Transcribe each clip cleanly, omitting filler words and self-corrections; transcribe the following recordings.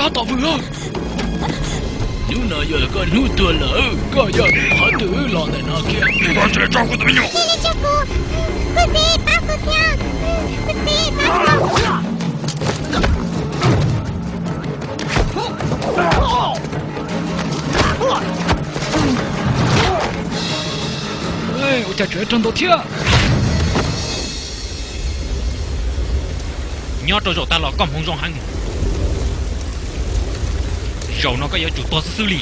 找到门啊！牛那要个牛多了，个要他都老在那边。我这照顾怎么用？谢谢师傅。快点，把手枪！快点，把手。哎，我在这挣到钱。nhớ trôi rồi ta là con hông rong hắn rồi nó có yếu chủ to xử lý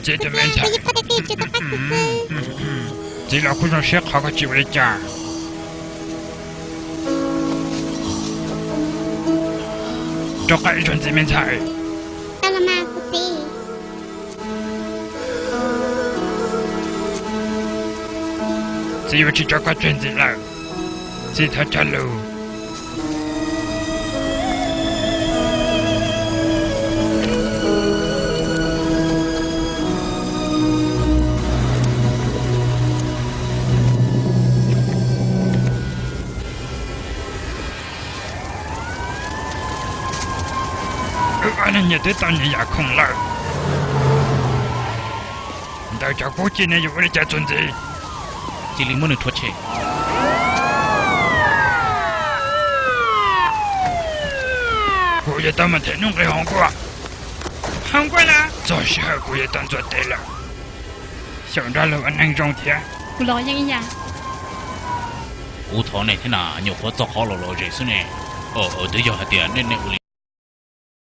这顿饭菜，这老会让谁好个几位家？这还一顿这面菜。到了吗，夫妻？只有去这个村子了，这条道路。俺那也得当你家空了。大家估计呢有我的家存在。这里没能脱切。我也当么太弄个韩国。韩国呢？早时候我也当做对了。想着了我能种田。我老爷呀。乌头那天呐，牛火早好了了，这是呢。哦，对叫他爹，那屋里